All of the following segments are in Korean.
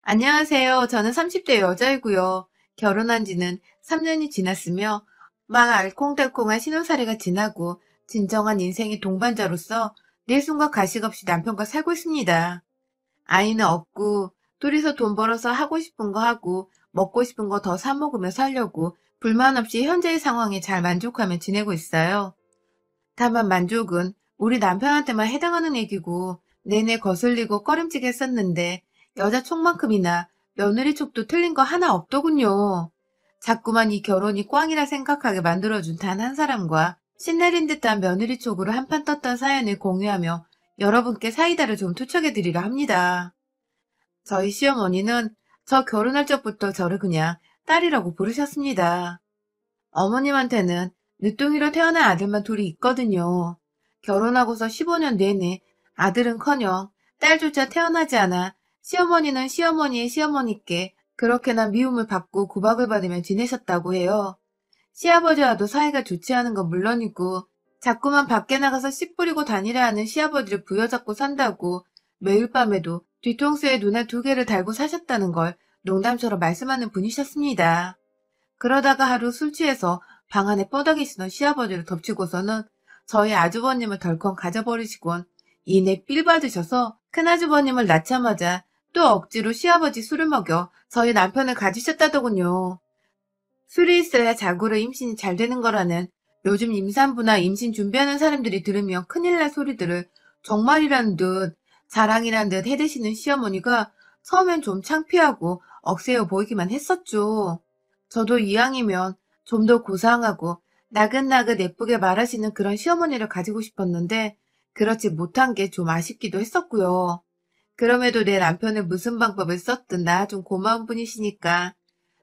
안녕하세요. 저는 30대 여자이고요. 결혼한 지는 3년이 지났으며 막 알콩달콩한 신혼살이가 지나고 진정한 인생의 동반자로서 내 숨과 가식 없이 남편과 살고 있습니다. 아이는 없고 둘이서 돈 벌어서 하고 싶은 거 하고 먹고 싶은 거 더 사 먹으며 살려고 불만 없이 현재의 상황에 잘 만족하며 지내고 있어요. 다만 만족은 우리 남편한테만 해당하는 얘기고 내내 거슬리고 꺼림칙 했었는데 여자 촉만큼이나 며느리 촉도 틀린 거 하나 없더군요. 자꾸만 이 결혼이 꽝이라 생각하게 만들어준 단 한 사람과 신내린 듯한 며느리 촉으로 한판 떴던 사연을 공유하며 여러분께 사이다를 좀 투척해드리려 합니다. 저희 시어머니는 저 결혼할 적부터 저를 그냥 딸이라고 부르셨습니다. 어머님한테는 늦둥이로 태어난 아들만 둘이 있거든요. 결혼하고서 15년 내내 아들은커녕 딸조차 태어나지 않아 시어머니는 시어머니의 시어머니께 그렇게나 미움을 받고 구박을 받으며 지내셨다고 해요. 시아버지와도 사이가 좋지 않은 건 물론이고 자꾸만 밖에 나가서 씨 뿌리고 다니려 하는 시아버지를 부여잡고 산다고 매일 밤에도 뒤통수에 눈알 두 개를 달고 사셨다는 걸 농담처럼 말씀하는 분이셨습니다. 그러다가 하루 술 취해서 방 안에 뻗어 계시던 시아버지를 덮치고서는 저희 아주버님을 덜컹 가져버리시곤 이내 삘 받으셔서 큰아주버님을 낳자마자 또 억지로 시아버지 술을 먹여 저희 남편을 가지셨다더군요. 술이 있어야 자고로 임신이 잘 되는 거라는 요즘 임산부나 임신 준비하는 사람들이 들으면 큰일 날 소리들을 정말이라는 듯 자랑이란 듯 해대시는 시어머니가 처음엔 좀 창피하고 억세어 보이기만 했었죠. 저도 이왕이면 좀 더 고상하고 나긋나긋 예쁘게 말하시는 그런 시어머니를 가지고 싶었는데 그렇지 못한 게 좀 아쉽기도 했었고요. 그럼에도 내 남편을 무슨 방법을 썼든 나 좀 고마운 분이시니까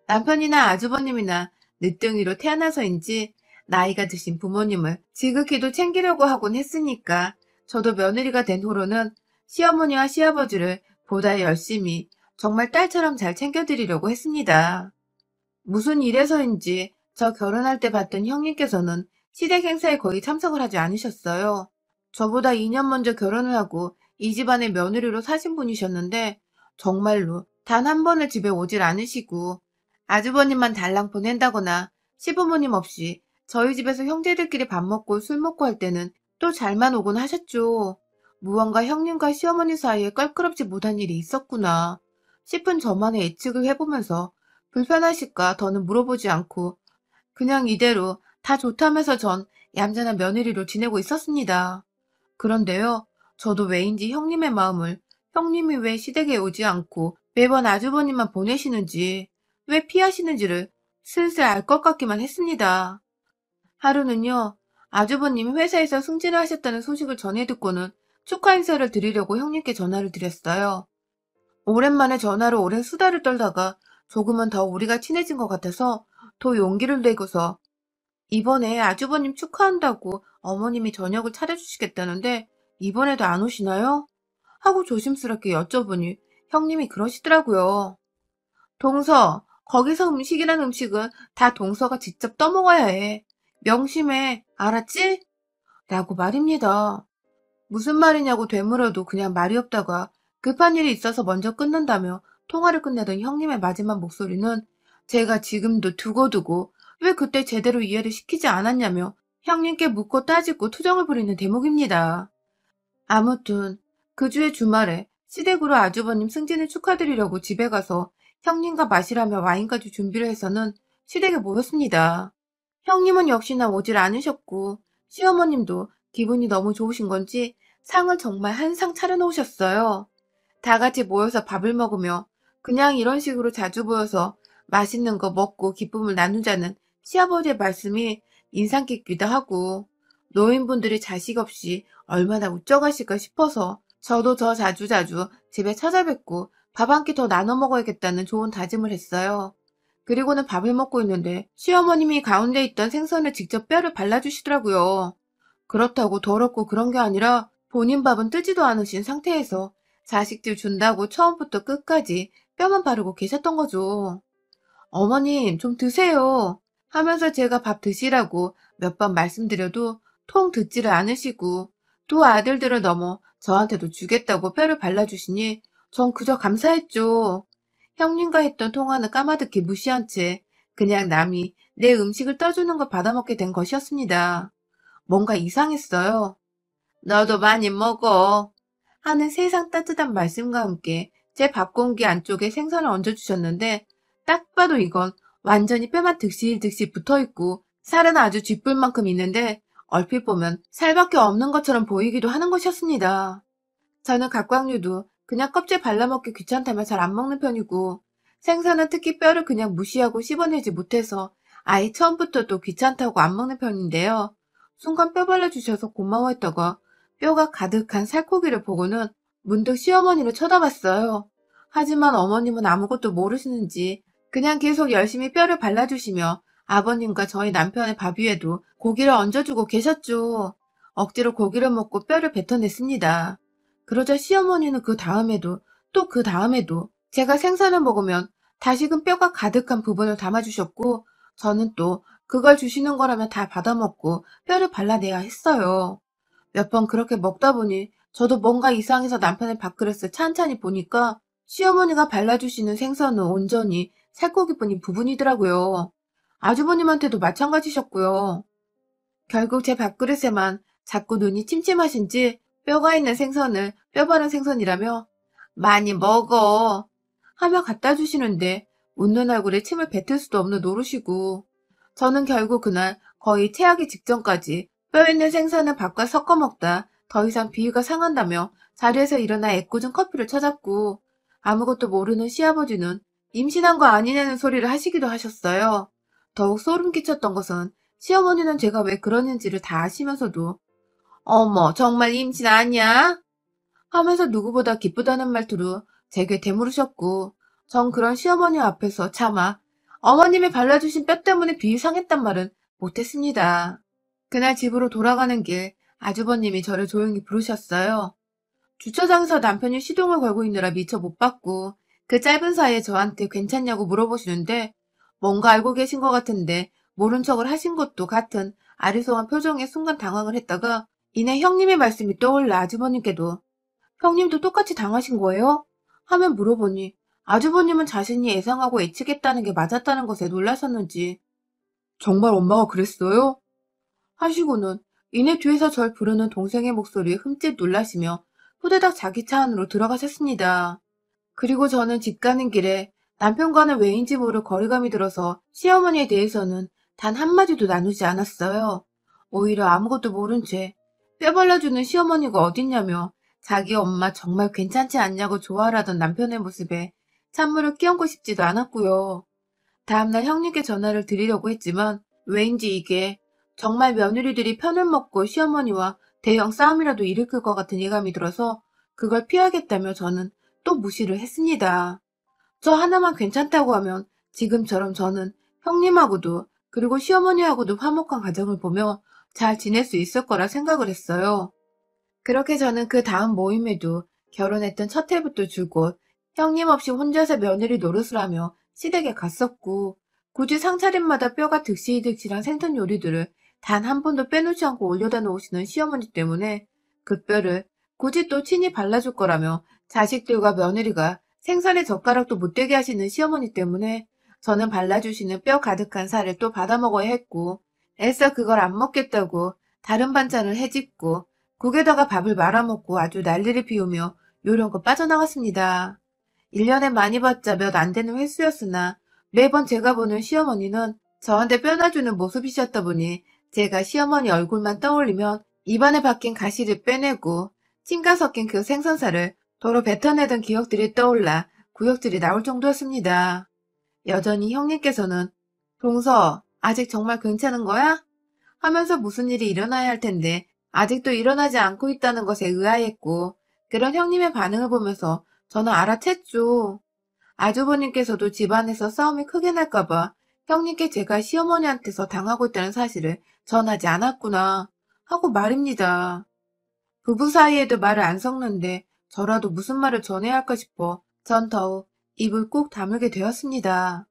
남편이나 아주버님이나 늦둥이로 태어나서인지 나이가 드신 부모님을 지극히도 챙기려고 하곤 했으니까 저도 며느리가 된 후로는 시어머니와 시아버지를 보다 열심히 정말 딸처럼 잘 챙겨드리려고 했습니다. 무슨 일에서인지 저 결혼할 때 봤던 형님께서는 시댁 행사에 거의 참석을 하지 않으셨어요. 저보다 2년 먼저 결혼을 하고 이 집안의 며느리로 사신 분이셨는데 정말로 단 한 번을 집에 오질 않으시고 아주버님만 달랑 보낸다거나 시부모님 없이 저희 집에서 형제들끼리 밥 먹고 술 먹고 할 때는 또 잘만 오곤 하셨죠. 무언가 형님과 시어머니 사이에 껄끄럽지 못한 일이 있었구나 싶은 저만의 예측을 해보면서 불편하실까 더는 물어보지 않고 그냥 이대로 다 좋다면서 전 얌전한 며느리로 지내고 있었습니다. 그런데요, 저도 왜인지 형님의 마음을 형님이 왜 시댁에 오지 않고 매번 아주버님만 보내시는지, 왜 피하시는지를 슬슬 알 것 같기만 했습니다. 하루는요, 아주버님이 회사에서 승진을 하셨다는 소식을 전해 듣고는 축하 인사를 드리려고 형님께 전화를 드렸어요. 오랜만에 전화로 오랜 수다를 떨다가 조금은 더 우리가 친해진 것 같아서 더 용기를 내고서 이번에 아주버님 축하한다고 어머님이 저녁을 차려주시겠다는데 이번에도 안 오시나요? 하고 조심스럽게 여쭤보니 형님이 그러시더라고요. 동서, 거기서 음식이란 음식은 다 동서가 직접 떠먹어야 해. 명심해, 알았지? 라고 말입니다. 무슨 말이냐고 되물어도 그냥 말이 없다가 급한 일이 있어서 먼저 끊는다며 통화를 끝내던 형님의 마지막 목소리는 제가 지금도 두고두고 왜 그때 제대로 이해를 시키지 않았냐며 형님께 묻고 따지고 투정을 부리는 대목입니다. 아무튼 그 주의 주말에 시댁으로 아주버님 승진을 축하드리려고 집에 가서 형님과 마시라며 와인까지 준비를 해서는 시댁에 모였습니다. 형님은 역시나 오질 않으셨고 시어머님도 기분이 너무 좋으신 건지 상을 정말 한 상 차려놓으셨어요. 다 같이 모여서 밥을 먹으며 그냥 이런 식으로 자주 모여서 맛있는 거 먹고 기쁨을 나누자는 시아버지의 말씀이 인상 깊기도 하고 노인분들이 자식 없이 얼마나 우쩍하실까 싶어서 저도 더 자주자주 집에 찾아뵙고 밥 한 끼 더 나눠 먹어야겠다는 좋은 다짐을 했어요. 그리고는 밥을 먹고 있는데 시어머님이 가운데 있던 생선을 직접 뼈를 발라주시더라고요. 그렇다고 더럽고 그런 게 아니라 본인 밥은 뜨지도 않으신 상태에서 자식들 준다고 처음부터 끝까지 뼈만 바르고 계셨던 거죠. 어머님, 좀 드세요. 하면서 제가 밥 드시라고 몇 번 말씀드려도 통 듣지를 않으시고 두 아들들을 넘어 저한테도 주겠다고 뼈를 발라주시니 전 그저 감사했죠. 형님과 했던 통화는 까마득히 무시한 채 그냥 남이 내 음식을 떠주는 걸 받아먹게 된 것이었습니다. 뭔가 이상했어요. 너도 많이 먹어. 하는 세상 따뜻한 말씀과 함께 제 밥 공기 안쪽에 생선을 얹어주셨는데 딱 봐도 이건 완전히 뼈만 득실득실 붙어있고 살은 아주 쥐뿔 만큼 있는데 얼핏 보면 살밖에 없는 것처럼 보이기도 하는 것이었습니다. 저는 갑각류도 그냥 껍질 발라먹기 귀찮다면 잘 안 먹는 편이고 생선은 특히 뼈를 그냥 무시하고 씹어내지 못해서 아예 처음부터 또 귀찮다고 안 먹는 편인데요. 순간 뼈 발라주셔서 고마워했다가 뼈가 가득한 살코기를 보고는 문득 시어머니를 쳐다봤어요. 하지만 어머님은 아무것도 모르시는지 그냥 계속 열심히 뼈를 발라주시며 아버님과 저희 남편의 밥 위에도 고기를 얹어주고 계셨죠. 억지로 고기를 먹고 뼈를 뱉어냈습니다. 그러자 시어머니는 그 다음에도 또 그 다음에도 제가 생선을 먹으면 다시금 뼈가 가득한 부분을 담아주셨고 저는 또 그걸 주시는 거라면 다 받아먹고 뼈를 발라내야 했어요. 몇 번 그렇게 먹다 보니 저도 뭔가 이상해서 남편의 밥그릇을 찬찬히 보니까 시어머니가 발라주시는 생선은 온전히 살코기뿐인 부분이더라고요. 아주버님한테도 마찬가지셨고요. 결국 제 밥그릇에만 자꾸 눈이 침침하신지 뼈가 있는 생선을 뼈 바른 생선이라며 많이 먹어 하며 갖다 주시는데 웃는 얼굴에 침을 뱉을 수도 없는 노릇이고 저는 결국 그날 거의 체하기 직전까지 뼈 있는 생선을 밥과 섞어 먹다 더 이상 비위가 상한다며 자리에서 일어나 애꿎은 커피를 찾았고 아무것도 모르는 시아버지는 임신한 거 아니냐는 소리를 하시기도 하셨어요. 더욱 소름 끼쳤던 것은 시어머니는 제가 왜 그러는지를 다 아시면서도 어머 정말 임신 아니야? 하면서 누구보다 기쁘다는 말투로 제게 되물으셨고 전 그런 시어머니 앞에서 차마 어머님이 발라주신 뼈 때문에 비위 상했단 말은 못했습니다. 그날 집으로 돌아가는 길 아주버님이 저를 조용히 부르셨어요. 주차장에서 남편이 시동을 걸고 있느라 미처 못 봤고 그 짧은 사이에 저한테 괜찮냐고 물어보시는데 뭔가 알고 계신 것 같은데 모른 척을 하신 것도 같은 아리송한 표정에 순간 당황을 했다가 이내 형님의 말씀이 떠올라 아주버님께도 형님도 똑같이 당하신 거예요? 하면 물어보니 아주버님은 자신이 예상하고 예측했다는 게 맞았다는 것에 놀라셨는지 정말 엄마가 그랬어요? 하시고는 이내 뒤에서 절 부르는 동생의 목소리에 흠칫 놀라시며 후다닥 자기 차 안으로 들어가셨습니다. 그리고 저는 집 가는 길에 남편과는 왜인지 모를 거리감이 들어서 시어머니에 대해서는 단 한마디도 나누지 않았어요. 오히려 아무것도 모른 채 뼈 발라주는 시어머니가 어딨냐며 자기 엄마 정말 괜찮지 않냐고 좋아하라던 남편의 모습에 찬물을 끼얹고 싶지도 않았고요. 다음날 형님께 전화를 드리려고 했지만 왜인지 이게 정말 며느리들이 편을 먹고 시어머니와 대형 싸움이라도 일으킬 것 같은 예감이 들어서 그걸 피하겠다며 저는 또 무시를 했습니다. 저 하나만 괜찮다고 하면 지금처럼 저는 형님하고도 그리고 시어머니하고도 화목한 가정을 보며 잘 지낼 수 있을 거라 생각을 했어요. 그렇게 저는 그 다음 모임에도 결혼했던 첫 해부터 줄곧 형님 없이 혼자서 며느리 노릇을 하며 시댁에 갔었고 굳이 상차림마다 뼈가 득실득실한 생선 요리들을 단 한 번도 빼놓지 않고 올려다 놓으시는 시어머니 때문에 그 뼈를 굳이 또 친히 발라줄 거라며 자식들과 며느리가 생선에 젓가락도 못 대게 하시는 시어머니 때문에 저는 발라주시는 뼈 가득한 살을 또 받아 먹어야 했고 애써 그걸 안 먹겠다고 다른 반찬을 해짓고 국에다가 밥을 말아먹고 아주 난리를 피우며 요령껏 빠져나갔습니다. 1년에 많이 봤자 몇 안 되는 횟수였으나 매번 제가 보는 시어머니는 저한테 뼈놔주는 모습이셨다 보니 제가 시어머니 얼굴만 떠올리면 입안에 박힌 가시를 빼내고 침가 섞인 그 생선살을 도로 뱉어내던 기억들이 떠올라 구역질이 나올 정도였습니다. 여전히 형님께서는 동서 아직 정말 괜찮은 거야? 하면서 무슨 일이 일어나야 할 텐데 아직도 일어나지 않고 있다는 것에 의아했고 그런 형님의 반응을 보면서 저는 알아챘죠. 아주버님께서도 집안에서 싸움이 크게 날까봐 형님께 제가 시어머니한테서 당하고 있다는 사실을 전하지 않았구나 하고 말입니다. 부부 사이에도 말을 안 섞는데 저라도 무슨 말을 전해야 할까 싶어 전 더욱 입을 꾹 다물게 되었습니다.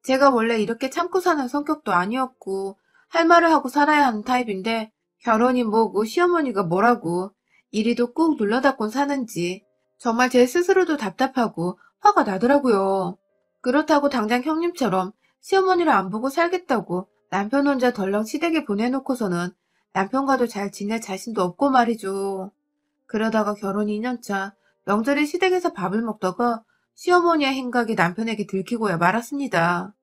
제가 원래 이렇게 참고 사는 성격도 아니었고 할 말을 하고 살아야 하는 타입인데 결혼이 뭐고 시어머니가 뭐라고 이리도 꾹 눌러닫곤 사는지 정말 제 스스로도 답답하고 화가 나더라고요. 그렇다고 당장 형님처럼 시어머니를 안 보고 살겠다고 남편 혼자 덜렁 시댁에 보내놓고서는 남편과도 잘 지낼 자신도 없고 말이죠. 그러다가 결혼 2년차 명절에 시댁에서 밥을 먹다가 시어머니의 행각이 남편에게 들키고야 말았습니다.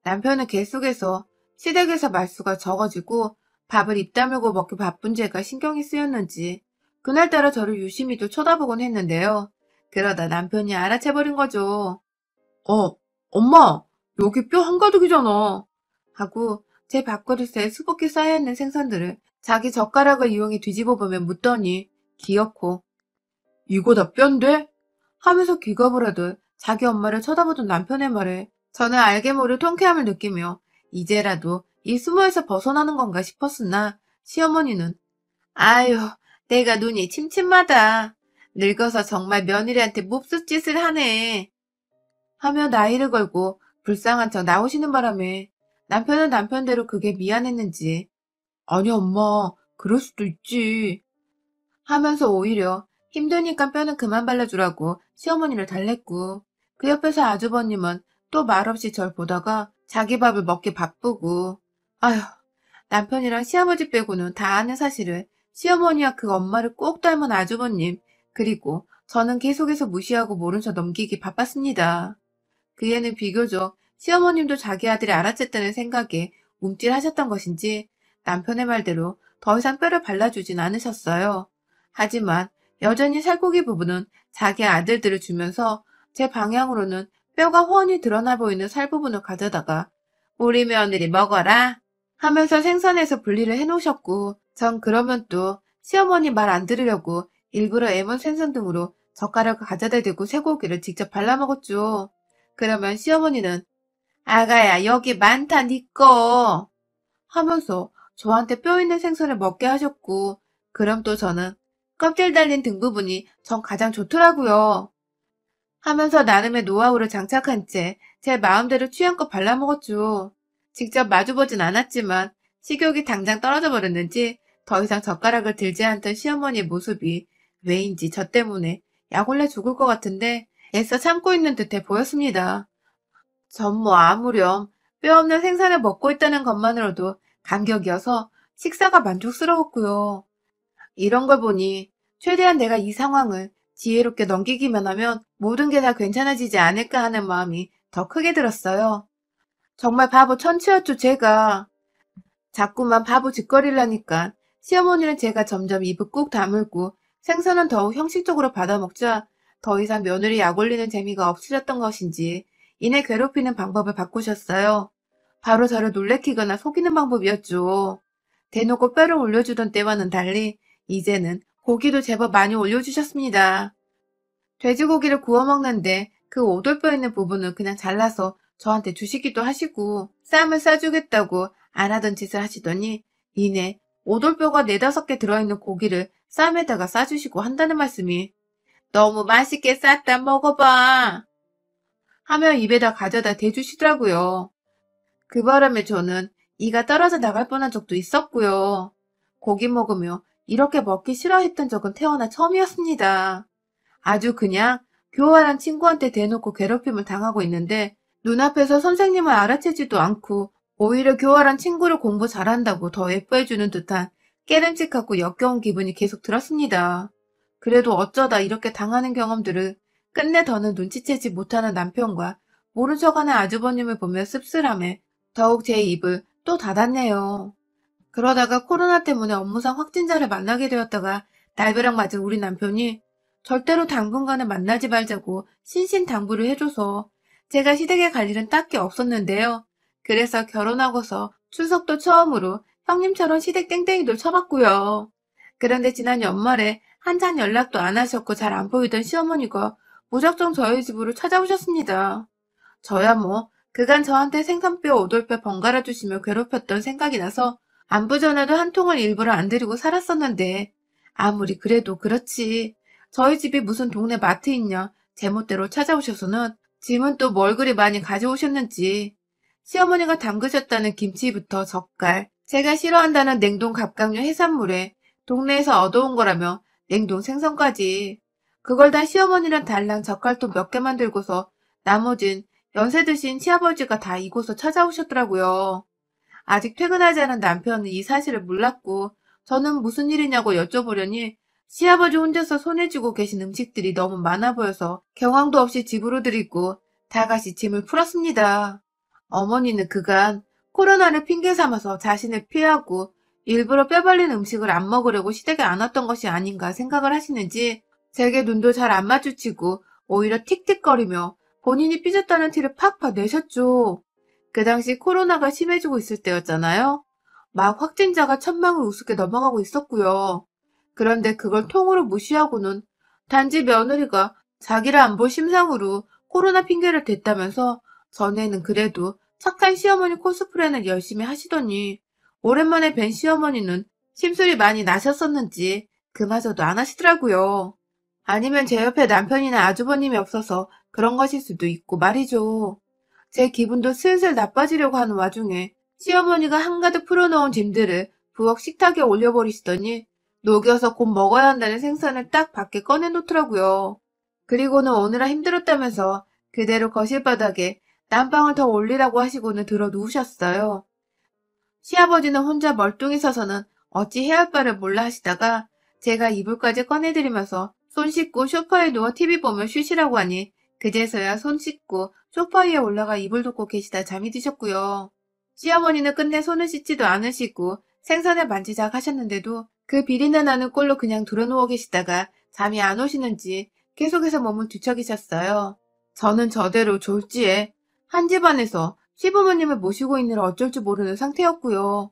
남편은 계속해서 시댁에서 말수가 적어지고 밥을 입 다물고 먹기 바쁜 제가 신경이 쓰였는지 그날따라 저를 유심히도 쳐다보곤 했는데요. 그러다 남편이 알아채버린 거죠. 어, 엄마, 여기 뼈 한가득이잖아. 하고 제 밥그릇에 수북히 쌓여있는 생선들을 자기 젓가락을 이용해 뒤집어 보며 묻더니 기어코 이거 다 뼈인데? 하면서 기겁을 하듯 자기 엄마를 쳐다보던 남편의 말에 저는 알게 모를 통쾌함을 느끼며 이제라도 이 수모에서 벗어나는 건가 싶었으나 시어머니는 아유, 내가 눈이 침침하다. 늙어서 정말 며느리한테 몹쓸 짓을 하네. 하며 나이를 걸고 불쌍한 척 나오시는 바람에 남편은 남편대로 그게 미안했는지 아니 엄마 그럴 수도 있지 하면서 오히려 힘드니까 뼈는 그만 발라주라고 시어머니를 달랬고 그 옆에서 아주버님은 또 말없이 절 보다가 자기 밥을 먹기 바쁘고 아휴 남편이랑 시아버지 빼고는 다 아는 사실을 시어머니와 그 엄마를 꼭 닮은 아주버님 그리고 저는 계속해서 무시하고 모른 척 넘기기 바빴습니다. 그 애는 비교적 시어머님도 자기 아들이 알아챘다는 생각에 움찔하셨던 것인지 남편의 말대로 더 이상 뼈를 발라주진 않으셨어요. 하지만 여전히 살코기 부분은 자기 아들들을 주면서 제 방향으로는 뼈가 훤히 드러나 보이는 살 부분을 가져다가 우리 며느리 먹어라 하면서 생선에서 분리를 해놓으셨고 전 그러면 또 시어머니 말 안 들으려고 일부러 애먼 생선 등으로 젓가락을 가져다 대고 쇠고기를 직접 발라먹었죠. 그러면 시어머니는 아가야 여기 많다 니꺼 하면서 저한테 뼈 있는 생선을 먹게 하셨고 그럼 또 저는 껍질 달린 등 부분이 전 가장 좋더라고요 하면서 나름의 노하우를 장착한 채 제 마음대로 취향껏 발라먹었죠. 직접 마주보진 않았지만 식욕이 당장 떨어져 버렸는지 더 이상 젓가락을 들지 않던 시어머니의 모습이 왜인지 저 때문에 약올려 죽을 것 같은데 애써 참고 있는 듯해 보였습니다. 전 뭐 아무렴 뼈 없는 생선을 먹고 있다는 것만으로도 감격이어서 식사가 만족스러웠고요. 이런 걸 보니 최대한 내가 이 상황을 지혜롭게 넘기기만 하면 모든 게 다 괜찮아지지 않을까 하는 마음이 더 크게 들었어요. 정말 바보 천치였죠, 제가. 자꾸만 바보 짓거리를 하니까 시어머니는 제가 점점 입을 꾹 다물고 생선은 더욱 형식적으로 받아먹자 더 이상 며느리 약 올리는 재미가 없으셨던 것인지 이내 괴롭히는 방법을 바꾸셨어요. 바로 저를 놀래키거나 속이는 방법이었죠. 대놓고 뼈를 올려주던 때와는 달리 이제는 고기도 제법 많이 올려주셨습니다. 돼지고기를 구워 먹는데 그 오돌뼈 있는 부분을 그냥 잘라서 저한테 주시기도 하시고 쌈을 싸주겠다고 안 하던 짓을 하시더니 이내 오돌뼈가 4~5개 들어있는 고기를 쌈에다가 싸주시고 한다는 말씀이 너무 맛있게 쌌다 먹어봐 하며 입에다 가져다 대주시더라고요. 그 바람에 저는 이가 떨어져 나갈 뻔한 적도 있었고요. 고기 먹으며 이렇게 먹기 싫어했던 적은 태어나 처음이었습니다. 아주 그냥 교활한 친구한테 대놓고 괴롭힘을 당하고 있는데 눈앞에서 선생님을 알아채지도 않고 오히려 교활한 친구를 공부 잘한다고 더 예뻐해주는 듯한 깨름직하고 역겨운 기분이 계속 들었습니다. 그래도 어쩌다 이렇게 당하는 경험들을 끝내 더는 눈치채지 못하는 남편과 모른 척하는 아주버님을 보며 씁쓸함에 더욱 제 입을 또 닫았네요. 그러다가 코로나 때문에 업무상 확진자를 만나게 되었다가 날벼락 맞은 우리 남편이 절대로 당분간은 만나지 말자고 신신당부를 해줘서 제가 시댁에 갈 일은 딱히 없었는데요. 그래서 결혼하고서 추석도 처음으로 형님처럼 시댁 땡땡이도 쳐봤고요. 그런데 지난 연말에 한참 연락도 안 하셨고 잘 안 보이던 시어머니가 무작정 저희 집으로 찾아오셨습니다. 저야 뭐 그간 저한테 생선뼈 오돌뼈 번갈아 주시며 괴롭혔던 생각이 나서 안부 전화도 한 통을 일부러 안 드리고 살았었는데 아무리 그래도 그렇지. 저희 집이 무슨 동네 마트 있냐 제멋대로 찾아오셔서는 짐은 또 뭘 그리 많이 가져오셨는지 시어머니가 담그셨다는 김치부터 젓갈 제가 싫어한다는 냉동 갑각류 해산물에 동네에서 얻어온 거라며 냉동 생선까지 그걸 다 시어머니랑 달랑 젓갈통 몇 개만 들고서 나머진 연세 드신 시아버지가 다 이곳을 찾아오셨더라고요. 아직 퇴근하지 않은 남편은 이 사실을 몰랐고 저는 무슨 일이냐고 여쭤보려니 시아버지 혼자서 손에 쥐고 계신 음식들이 너무 많아 보여서 경황도 없이 집으로 들이고 다 같이 짐을 풀었습니다. 어머니는 그간 코로나를 핑계 삼아서 자신을 피하고 일부러 뼈발린 음식을 안 먹으려고 시댁에 안 왔던 것이 아닌가 생각을 하시는지 제게 눈도 잘 안 마주치고 오히려 틱틱거리며 본인이 삐졌다는 티를 팍팍 내셨죠. 그 당시 코로나가 심해지고 있을 때였잖아요. 막 확진자가 천망을 우습게 넘어가고 있었고요. 그런데 그걸 통으로 무시하고는 단지 며느리가 자기를 안 볼 심상으로 코로나 핑계를 댔다면서 전에는 그래도 착한 시어머니 코스프레는 열심히 하시더니 오랜만에 뵌 시어머니는 심술이 많이 나셨었는지 그마저도 안 하시더라고요. 아니면 제 옆에 남편이나 아주버님이 없어서 그런 것일 수도 있고 말이죠. 제 기분도 슬슬 나빠지려고 하는 와중에 시어머니가 한가득 풀어놓은 짐들을 부엌 식탁에 올려버리시더니 녹여서 곧 먹어야 한다는 생선을 딱 밖에 꺼내놓더라고요. 그리고는 오느라 힘들었다면서 그대로 거실 바닥에 난방을 더 올리라고 하시고는 들어 누우셨어요. 시아버지는 혼자 멀뚱히 서서는 어찌 해야 할 바를 몰라 하시다가 제가 이불까지 꺼내드리면서 손 씻고 소파에 누워 TV 보며 쉬시라고 하니 그제서야 손 씻고 소파 위에 올라가 이불 덮고 계시다 잠이 드셨고요. 시어머니는 끝내 손을 씻지도 않으시고 생선을 만지작 하셨는데도 그 비린내 나는 꼴로 그냥 들어누워 계시다가 잠이 안 오시는지 계속해서 몸을 뒤척이셨어요. 저는 저대로 졸지에 한 집안에서 시부모님을 모시고 있느라 어쩔 줄 모르는 상태였고요.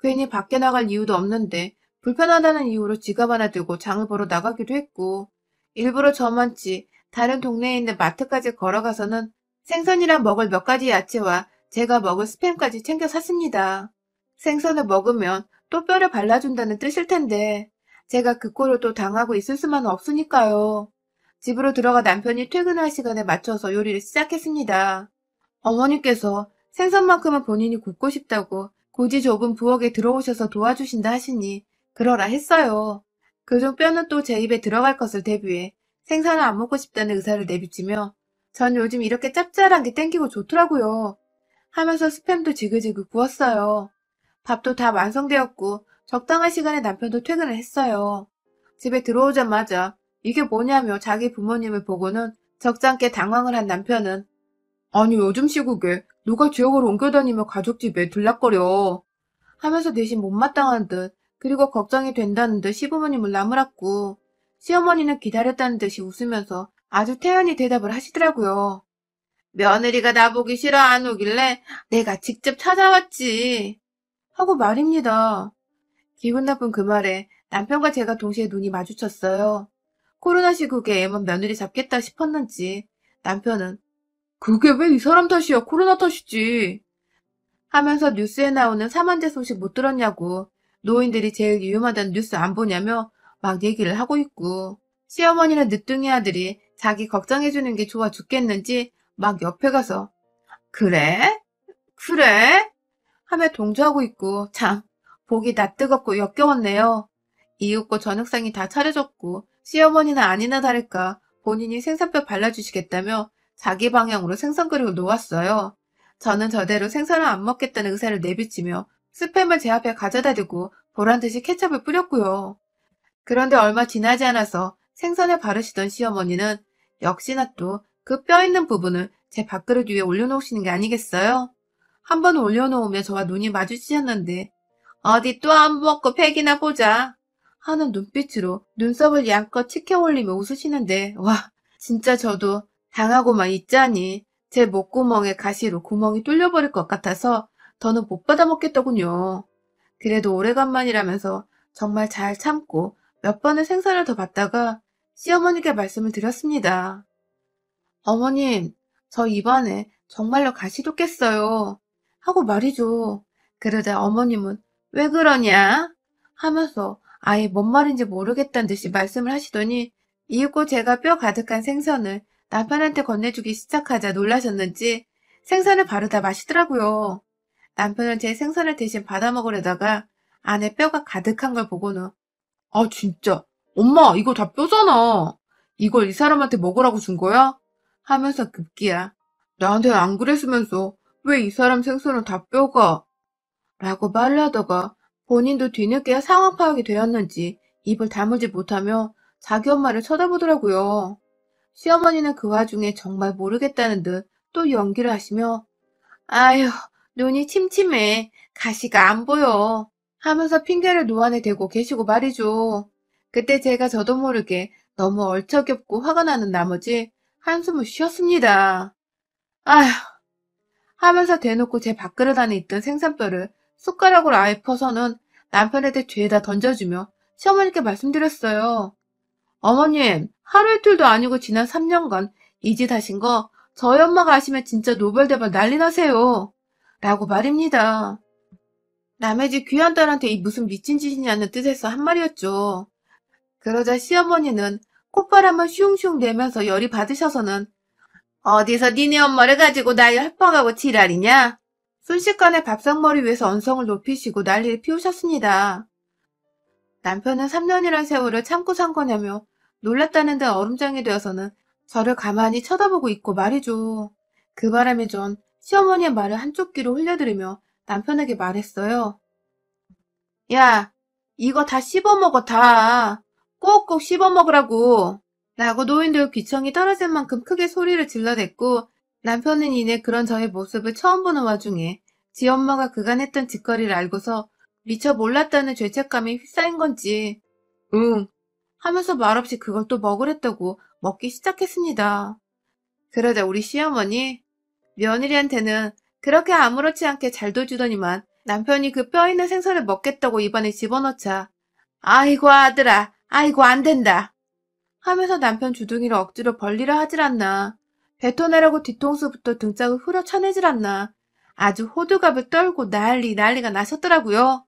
괜히 밖에 나갈 이유도 없는데 불편하다는 이유로 지갑 하나 들고 장을 보러 나가기도 했고 일부러 저만치 다른 동네에 있는 마트까지 걸어가서는 생선이랑 먹을 몇 가지 야채와 제가 먹을 스팸까지 챙겨 샀습니다. 생선을 먹으면 또 뼈를 발라준다는 뜻일 텐데 제가 그 꼴을 또 당하고 있을 수만은 없으니까요. 집으로 들어가 남편이 퇴근할 시간에 맞춰서 요리를 시작했습니다. 어머니께서 생선만큼은 본인이 굽고 싶다고 굳이 좁은 부엌에 들어오셔서 도와주신다 하시니 그러라 했어요. 그중 뼈는 또 제 입에 들어갈 것을 대비해 생선을 안 먹고 싶다는 의사를 내비치며 전 요즘 이렇게 짭짤한 게 땡기고 좋더라고요. 하면서 스팸도 지글지글 구웠어요. 밥도 다 완성되었고 적당한 시간에 남편도 퇴근을 했어요. 집에 들어오자마자 이게 뭐냐며 자기 부모님을 보고는 적잖게 당황을 한 남편은 아니 요즘 시국에 누가 지역을 옮겨다니며 가족집에 들락거려 하면서 대신 못마땅한 듯 그리고 걱정이 된다는 듯 시부모님을 나무랐고 시어머니는 기다렸다는 듯이 웃으면서 아주 태연히 대답을 하시더라고요. 며느리가 나보기 싫어 안 오길래 내가 직접 찾아왔지 하고 말입니다. 기분 나쁜 그 말에 남편과 제가 동시에 눈이 마주쳤어요. 코로나 시국에 애만 며느리 잡겠다 싶었는지 남편은 그게 왜 이 사람 탓이야 코로나 탓이지 하면서 뉴스에 나오는 사망자 소식 못 들었냐고 노인들이 제일 위험하다는 뉴스 안 보냐며 막 얘기를 하고 있고 시어머니는 늦둥이 아들이 자기 걱정해주는 게 좋아 죽겠는지 막 옆에 가서 그래? 그래? 하며 동조하고 있고 참 보기 낯뜨겁고 역겨웠네요. 이윽고 저녁상이 다 차려졌고 시어머니는 아니나 다를까 본인이 생선뼈 발라주시겠다며 자기 방향으로 생선 그릇을 놓았어요. 저는 저대로 생선을 안 먹겠다는 의사를 내비치며 스팸을 제 앞에 가져다 대고 보란듯이 케첩을 뿌렸고요. 그런데 얼마 지나지 않아서 생선을 바르시던 시어머니는 역시나 또 그 뼈 있는 부분을 제 밥그릇 위에 올려놓으시는 게 아니겠어요? 한 번 올려놓으면 저와 눈이 마주치셨는데 어디 또 안 먹고 팩이나 보자 하는 눈빛으로 눈썹을 양껏 치켜 올리며 웃으시는데 와 진짜 저도 당하고만 있자니 제 목구멍에 가시로 구멍이 뚫려버릴 것 같아서 더는 못 받아먹겠더군요. 그래도 오래간만이라면서 정말 잘 참고 몇 번의 생선을 더 받다가 시어머니께 말씀을 드렸습니다. 어머님, 저 입안에 정말로 가시 돋겠어요. 하고 말이죠. 그러자 어머님은 왜 그러냐? 하면서 아예 뭔 말인지 모르겠다는 듯이 말씀을 하시더니 이윽고 제가 뼈 가득한 생선을 남편한테 건네주기 시작하자 놀라셨는지 생선을 바르다 마시더라고요. 남편은 제 생선을 대신 받아 먹으려다가 안에 뼈가 가득한 걸 보고는 아 진짜 엄마 이거 다 뼈잖아. 이걸 이 사람한테 먹으라고 준 거야? 하면서 급기야 나한테는 안 그랬으면서 왜 이 사람 생선은 다 뼈가? 라고 말을 하다가 본인도 뒤늦게 상황 파악이 되었는지 입을 다물지 못하며 자기 엄마를 쳐다보더라고요. 시어머니는 그 와중에 정말 모르겠다는 듯 또 연기를 하시며 아휴, 눈이 침침해. 가시가 안 보여. 하면서 핑계를 노안에 대고 계시고 말이죠. 그때 제가 저도 모르게 너무 얼척없고 화가 나는 나머지 한숨을 쉬었습니다. 아휴, 하면서 대놓고 제 밥그릇 안에 있던 생선뼈를 숟가락으로 아예 퍼서는 남편한테 죄다 던져주며 시어머니께 말씀드렸어요. 어머님, 하루 이틀도 아니고 지난 3년간 이 짓 하신 거 저희 엄마가 아시면 진짜 노벌대발 난리 나세요. 라고 말입니다. 남의 집 귀한 딸한테 이 무슨 미친 짓이냐는 뜻에서 한 말이었죠. 그러자 시어머니는 콧바람을 슝슝 내면서 열이 받으셔서는 어디서 니네 엄마를 가지고 날 협박하고 지랄이냐? 순식간에 밥상머리 위에서 언성을 높이시고 난리를 피우셨습니다. 남편은 3년이란 세월을 참고 산 거냐며 놀랐다는 데 얼음장이 되어서는 저를 가만히 쳐다보고 있고 말이죠. 그 바람에 전 시어머니의 말을 한쪽 귀로 흘려들으며 남편에게 말했어요. 야, 이거 다 씹어먹어, 다. 꼭꼭 씹어먹으라고. 라고 노인들 귀청이 떨어질 만큼 크게 소리를 질러댔고 남편은 이내 그런 저의 모습을 처음 보는 와중에 지 엄마가 그간 했던 짓거리를 알고서 미처 몰랐다는 죄책감이 휩싸인 건지 응 하면서 말없이 그걸 또 먹으랬다고 먹기 시작했습니다. 그러자 우리 시어머니 며느리한테는 그렇게 아무렇지 않게 잘도 주더니만 남편이 그 뼈 있는 생선을 먹겠다고 입안에 집어넣자 아이고 아들아 아이고 안 된다 하면서 남편 주둥이를 억지로 벌리려 하질 않나 뱉어내라고 뒤통수부터 등짝을 후려쳐내질 않나 아주 호들갑을 떨고 난리가 나셨더라고요.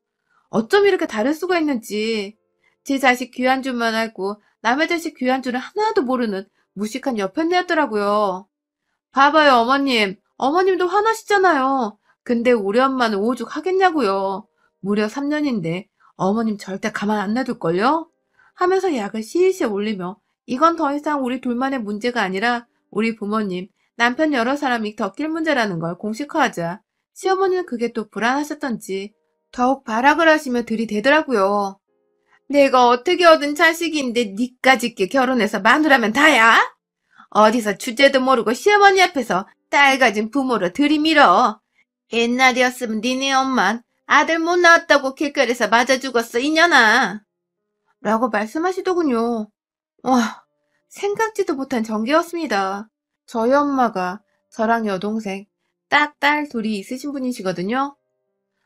어쩜 이렇게 다를 수가 있는지 제 자식 귀한 줄만 알고 남의 자식 귀한 줄은 하나도 모르는 무식한 여편네였더라고요. 봐봐요 어머님 어머님도 화나시잖아요. 근데 우리 엄마는 오죽 하겠냐고요. 무려 3년인데 어머님 절대 가만 안 놔둘걸요? 하면서 약을 시시히 올리며 이건 더 이상 우리 둘만의 문제가 아니라 우리 부모님, 남편 여러 사람이 겪일 문제라는 걸 공식화하자 시어머니는 그게 또 불안하셨던지 더욱 발악을 하시며 들이대더라고요. 내가 어떻게 얻은 자식인데 니까짓게 결혼해서 마누라면 다야? 어디서 주제도 모르고 시어머니 앞에서 딸 가진 부모로 들이밀어. 옛날이었으면 니네 엄만 아들 못 낳았다고 길거리에서 맞아 죽었어 이년아. 라고 말씀하시더군요. 와, 생각지도 못한 전개였습니다. 저희 엄마가 저랑 여동생, 딱 딸 둘이 있으신 분이시거든요.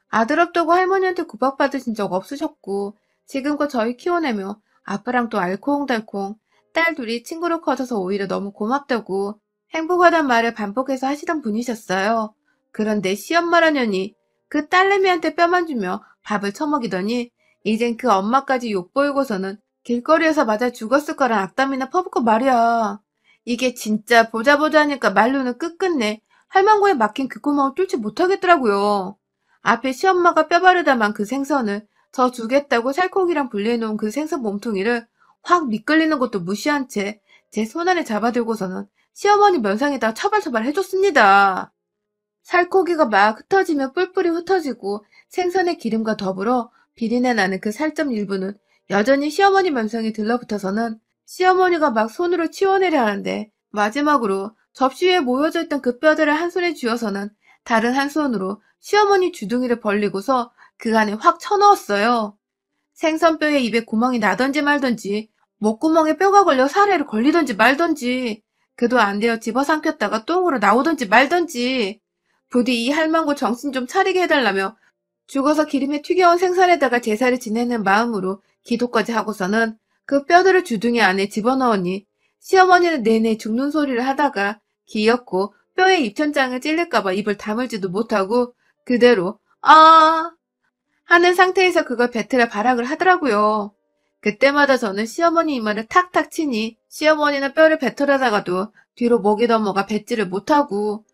아들 없다고 할머니한테 구박받으신 적 없으셨고 지금껏 저희 키워내며 아빠랑 또 알콩달콩 딸 둘이 친구로 커져서 오히려 너무 고맙다고 행복하단 말을 반복해서 하시던 분이셨어요. 그런데 시엄마라냐니 그 딸내미한테 뼈만 주며 밥을 처먹이더니 이젠 그 엄마까지 욕보이고서는 길거리에서 맞아 죽었을 거란 악담이나 퍼붓고 말이야. 이게 진짜 보자 하니까 말로는 끝끝내 할망구에 막힌 귓구멍을 뚫지 못하겠더라고요. 앞에 시엄마가 뼈 바르다만 그 생선을 저 주겠다고 살코기랑 분리해놓은 그 생선 몸통이를 확 미끌리는 것도 무시한 채 제 손안에 잡아들고서는 시어머니 면상에다 처발처발 해줬습니다. 살코기가 막 흩어지며 뿔뿔이 흩어지고 생선의 기름과 더불어 비린내 나는 그 살점 일부는 여전히 시어머니 면상에 들러붙어서는 시어머니가 막 손으로 치워내려 하는데 마지막으로 접시 위에 모여져 있던 그 뼈들을 한 손에 쥐어서는 다른 한 손으로 시어머니 주둥이를 벌리고서 그 안에 확 쳐넣었어요. 생선뼈에 입에 구멍이 나던지 말던지 목구멍에 뼈가 걸려 사례를 걸리던지 말던지 그도 안 되어 집어삼켰다가 똥으로 나오던지 말던지 부디 이 할망구 정신 좀 차리게 해달라며 죽어서 기름에 튀겨온 생선에다가 제사를 지내는 마음으로 기도까지 하고서는 그 뼈들을 주둥이 안에 집어넣으니 시어머니는 내내 죽는 소리를 하다가 기었고 뼈에 입천장을 찔릴까봐 입을 다물지도 못하고 그대로 아 하는 상태에서 그걸 뱉으려 발악을 하더라고요. 그때마다 저는 시어머니 이마를 탁탁 치니 시어머니는 뼈를 뱉으려다가도 뒤로 목이 넘어가 뱉지를 못하고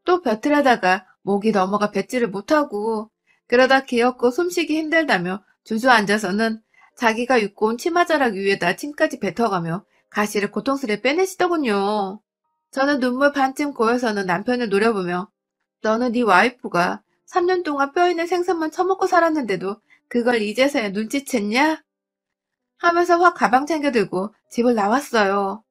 또 뱉으려다가 목이 넘어가 뱉지를 못하고 그러다 기었고 숨쉬기 힘들다며 주저앉아서는 자기가 입고 온 치마자락 위에다 침까지 뱉어가며 가시를 고통스레 빼내시더군요. 저는 눈물 반쯤 고여서는 남편을 노려보며 너는 네 와이프가 3년 동안 뼈 있는 생선만 처먹고 살았는데도 그걸 이제서야 눈치챘냐? 하면서 확 가방 챙겨 들고 집을 나왔어요.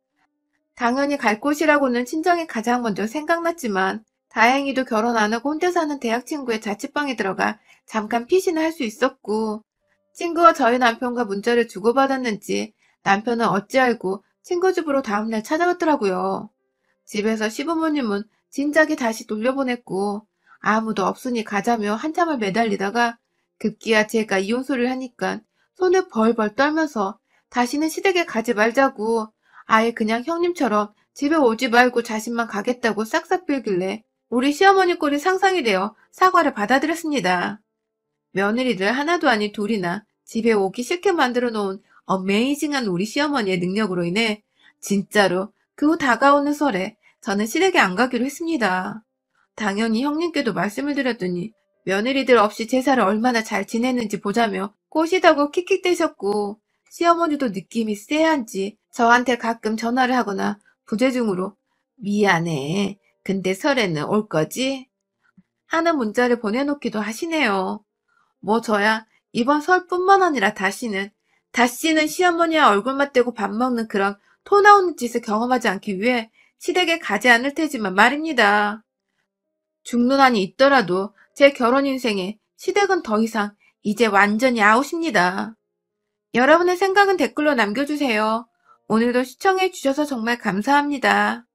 당연히 갈 곳이라고는 친정이 가장 먼저 생각났지만 다행히도 결혼 안 하고 혼자 사는 대학 친구의 자취방에 들어가 잠깐 피신을 할 수 있었고 친구와 저희 남편과 문자를 주고받았는지 남편은 어찌 알고 친구 집으로 다음날 찾아왔더라고요. 집에서 시부모님은 진작에 다시 돌려보냈고 아무도 없으니 가자며 한참을 매달리다가 급기야 제가 이혼 소리를 하니까 손을 벌벌 떨면서 다시는 시댁에 가지 말자고 아예 그냥 형님처럼 집에 오지 말고 자신만 가겠다고 싹싹 빌길래 우리 시어머니 꼴이 상상이 되어 사과를 받아들였습니다. 며느리들 하나도 아닌 둘이나 집에 오기 싫게 만들어 놓은 어메이징한 우리 시어머니의 능력으로 인해 진짜로 그 후 다가오는 설에 저는 시댁에 안 가기로 했습니다. 당연히 형님께도 말씀을 드렸더니 며느리들 없이 제사를 얼마나 잘 지냈는지 보자며 꼬시다고 킥킥대셨고 시어머니도 느낌이 쎄한지 저한테 가끔 전화를 하거나 부재중으로 미안해. 근데 설에는 올 거지? 하는 문자를 보내놓기도 하시네요. 뭐 저야 이번 설뿐만 아니라 다시는 시어머니와 얼굴 맞대고 밥 먹는 그런 토 나오는 짓을 경험하지 않기 위해 시댁에 가지 않을 테지만 말입니다. 죽는 한이 있더라도 제 결혼 인생에 시댁은 더 이상 이제 완전히 아웃입니다. 여러분의 생각은 댓글로 남겨주세요. 오늘도 시청해주셔서 정말 감사합니다.